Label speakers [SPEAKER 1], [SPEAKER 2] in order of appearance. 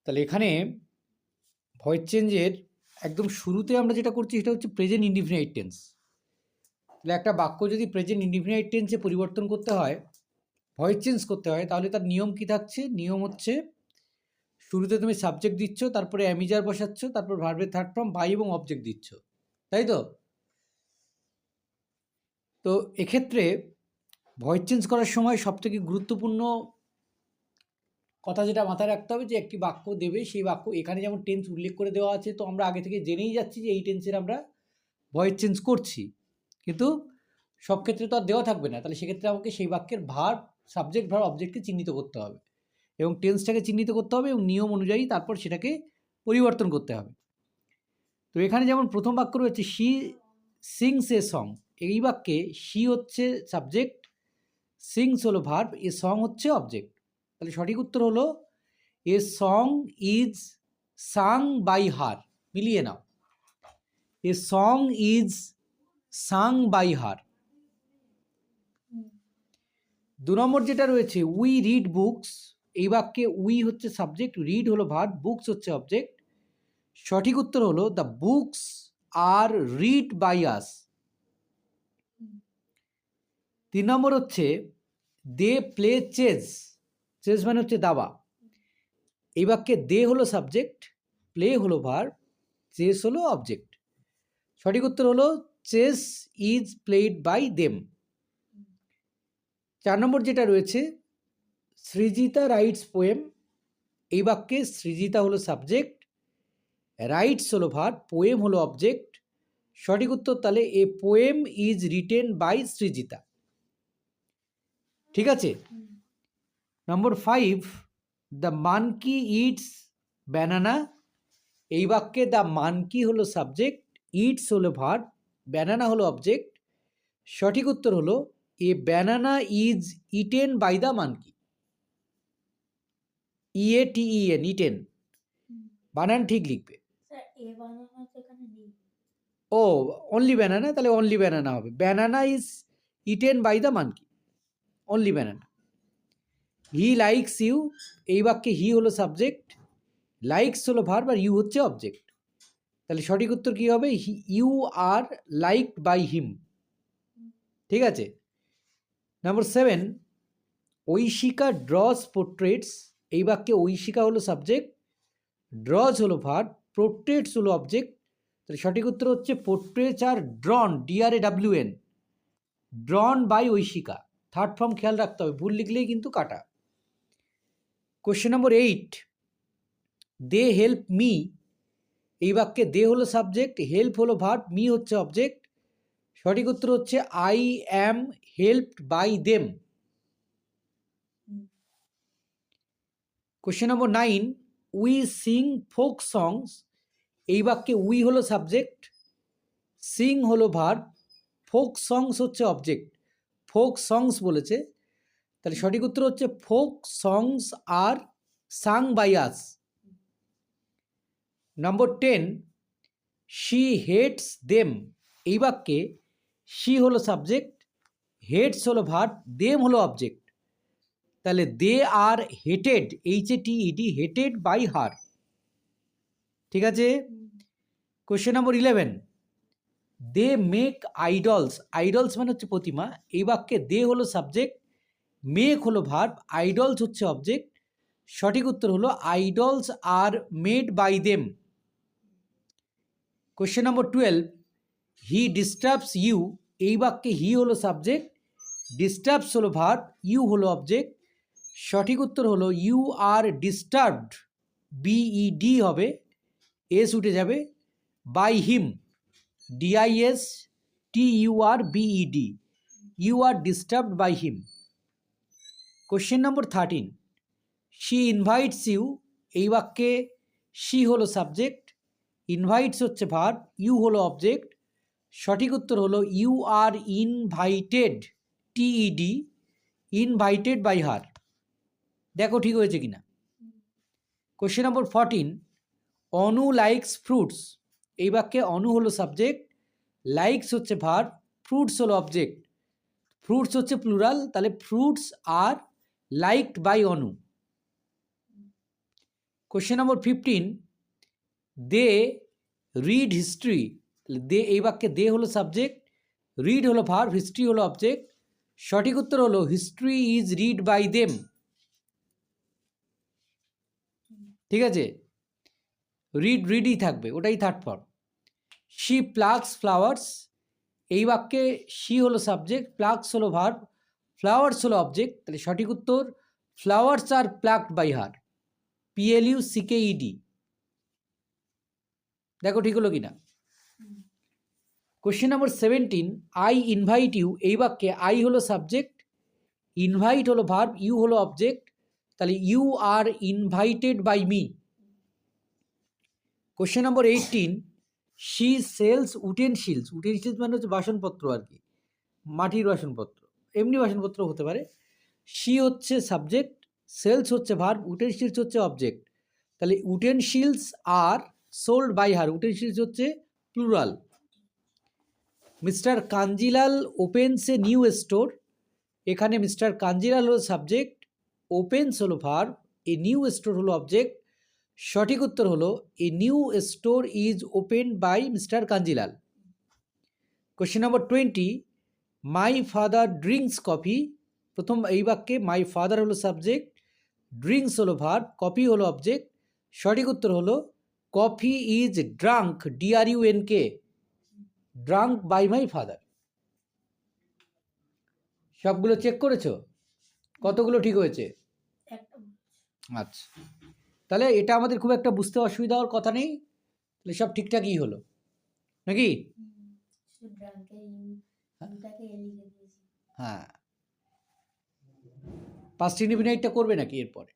[SPEAKER 1] তাহলে এখানে ভয়েস চেঞ্জের একদম শুরুতে আমরা যেটা করছি সেটা হচ্ছে প্রেজেন্ট ইনডিফিনাইট টেন্স। তাহলে একটা বাক্য যদি প্রেজেন্ট ইনডিফিনাইট টেন্সে পরিবর্তন করতে হয়, ভয়েস চেঞ্জ করতে হয়, তাহলে তার নিয়ম কি থাকছে? নিয়ম হচ্ছে শুরুতে তুমি সাবজেক্ট দিচ্ছ, তারপরে অ্যামিজার বসাচ্ছ, তারপর ভার্বের থার্ড ফর্ম বাই এবং অবজেক্ট দিচ্ছ, তাই তো? তো এক্ষেত্রে ভয়েস চেঞ্জ করার সময় সবথেকে গুরুত্বপূর্ণ কথা যেটা মাথায় রাখতে হবে, যে একটি বাক্য দেবে, সেই বাক্য এখানে যেমন টেন্স উল্লেখ করে দেওয়া আছে, তো আমরা আগে থেকে জেনেই যাচ্ছি যে এই টেন্সের আমরা ভয়েস চেঞ্জ করছি, কিন্তু সব ক্ষেত্রে তো আর দেওয়া থাকবে না। তাহলে সেক্ষেত্রে আমাকে সেই বাক্যের ভার্ব, সাবজেক্ট, ভার্ব, অবজেক্টকে চিহ্নিত করতে হবে এবং টেন্সটাকে চিহ্নিত করতে হবে এবং নিয়ম অনুযায়ী তারপর সেটাকে পরিবর্তন করতে হবে। তো এখানে যেমন প্রথম বাক্য রয়েছে শি সিংস এ সং, এই বাক্যে শি হচ্ছে সাবজেক্ট, সিংস হলো ভার্ব, এ সং হচ্ছে অবজেক্ট। তাহলে সঠিক উত্তর হলো a song is sung by her. মিলিয়ে নাও, a song is sung by her. 2 নম্বর যেটা রয়েছে উই রিড বুকস, এই বাক্যে উই হচ্ছে সাবজেক্ট, রিড হলো ভার্ব, বুকস হচ্ছে অবজেক্ট। সঠিক উত্তর হলো the books are read by us. 3 নম্বর হচ্ছে দে প্লে চেস, চেস মানে হচ্ছে দাবা। এই বাক্যে দে হলো সাবজেক্ট, প্লে হলো ভার্ব, চেস হলো অবজেক্ট। সঠিক উত্তর হলো chess is played by them. 4 number যেটা রয়েছে সৃজিতা রাইটস পোয়েম, এই বাক্যে সৃজিতা হলো সাবজেক্ট, রাইটস হলো ভার্ব, পোয়েম হলো অবজেক্ট। সঠিক উত্তর তাহলে a poem is written by Srijita. ঠিক আছে। Number 5 the monkey eats banana, এই বাক্যে দ্য মানকি হলো সাবজেক্ট, ইটস হলো ভার্ব, ব্যানানা হলো অবজেক্ট। সঠিক উত্তর হলো এ banana is eaten by the monkey. EATEN, eaten, বানান ঠিক লিখবে। ও অনলি ব্যানানা, তাহলে অনলি ব্যানানা হবে, banana is eaten by the monkey, only banana. He likes you, এই বাক্যে হি হলো সাবজেক্ট, লাইকস হলো ভার্ব আর ইউ হচ্ছে অবজেক্ট। তাহলে সঠিক উত্তর কী হবে? You are liked by him. ঠিক আছে। নম্বর 7 ঐশিকা ড্রস পোর্ট্রেটস, এই বাক্যে ঐশিকা হলো সাবজেক্ট, ড্রজ হলো ভার্ব, পোর্ট্রেটস হলো অবজেক্ট। তাহলে সঠিক উত্তর হচ্ছে portraits are drawn, DRAWN, drawn by Aishika. Third form খেয়াল রাখতে হবে, ভুল লিখলেই কিন্তু কাটা। Question number 8 they help me, এই বাক্যে দে হলো সাবজেক্ট, হেল্প হলো ভার্ব, মি হচ্ছে অবজেক্ট। সঠিক উত্তর হচ্ছে I am helped by them. Question number 9 we sing folk songs, এই বাক্যে উই হলো সাবজেক্ট, সিং হলো ভার্ব, ফোক সংস হচ্ছে অবজেক্ট। ফোক সংস বলেছে, তাহলে সঠিক উত্তর হচ্ছে folk songs are sung by us. Number 10 she hates them, এই বাক্যে শি হলো সাবজেক্ট, হেটস হলো ভার্ব, দেম হলো অবজেক্ট। তাহলে they are hated, HATED, hated by her. ঠিক আছে। Question number 11 they make idols, idols মানে হচ্ছে প্রতিমা, এই বাক্যে দে হলো সাবজেক্ট, মেক হলো ভার্ব, আইডলস হচ্ছে অবজেক্ট। সঠিক উত্তর হলো idols are made by them. Question number 12 he disturbs you, এই বাক্যে হি হলো সাবজেক্ট, ডিস্টার্বস হলো ভার্ব, ইউ হলো অবজেক্ট। সঠিক উত্তর হলো ইউ আর ডিস্টার্বড, BED হবে, এস উঠে যাবে, by him, DISTURBED, you are disturbed by him. Question number 13 she invites you, এই বাক্যে শি হলো সাবজেক্ট, ইনভাইটস হচ্ছে ভার্ব, ইউ হলো অবজেক্ট। সঠিক উত্তর হলো you are invited, TED, invited by her. দেখো ঠিক হয়েছে কিনা। Question number 14 Anu likes fruits, এই বাক্যে অনু হলো সাবজেক্ট, লাইকস হচ্ছে ভার্ব, ফ্রুটস হলো অবজেক্ট। ফ্রুটস হচ্ছে প্লুরাল, তাহলে fruits are liked by Anu. Question number 15, they read history. They, এই বাক্যে দে হলো সাবজেক্ট, রিড হলো ভার্ব, হিস্ট্রি হলো অবজেক্ট। সঠিক উত্তর হলো history is read by them. ঠিক আছে, রিডই থাকবে, ওটাই third form. She plucks flowers, এই বাক্যে শি হলো সাবজেক্ট, প্লাগস হলো ভার্ব, ফ্লাওয়ার্স হলো অবজেক্ট। তাহলে সঠিক উত্তর flowers R plugged by her, PLUCKED। দেখো ঠিক হলো কিনা। Question number 17, I invite you, এই বাক্যে আই হলো সাবজেক্ট, ইনভাইট হলো ভার্ব, ইউ হলো অবজেক্ট। তাহলে you are invited by me. Question number 18, she sells utensils, utensils মানে হচ্ছে বাসনপত্র আর কি, মাটির বাসনপত্র, এমনি বাসনপত্র হতে পারে। শি হচ্ছে সাবজেক্ট, সেলস হচ্ছে ভার্ব, উটেনশিলস হচ্ছে অবজেক্ট। তাহলে উটেনশিলস are sold by her, utensils হচ্ছে plural. Mister Kanjilal opens a new store, এখানে মিস্টার কাঞ্জিলাল হলো সাবজেক্ট, ওপেন্স হলো ভার্ব, এ নিউ স্টোর হলো অবজেক্ট। সঠিক উত্তর হলো a new store is open by mister Kanjilal. Question number 20, my father drinks coffee, প্রথম এই বাক্যে মাই ফাদার হলো সাবজেক্ট, ড্রিঙ্কস হলো ভার্ব, কফি হলো অবজেক্ট। সঠিক উত্তর হলো coffee is drunk, DRUNK, drunk by my father. সবগুলো চেক করেছো? কতগুলো ঠিক হয়েছে? আচ্ছা, তাহলে এটা আমাদের খুব একটা বুঝতে অসুবিধা হওয়ার কথা নেই, তাহলে সব ঠিকঠাকই হলো নাকি? হ্যাঁ, পাস্ট ইনডিফিনাইটটা করবে নাকি এরপরে?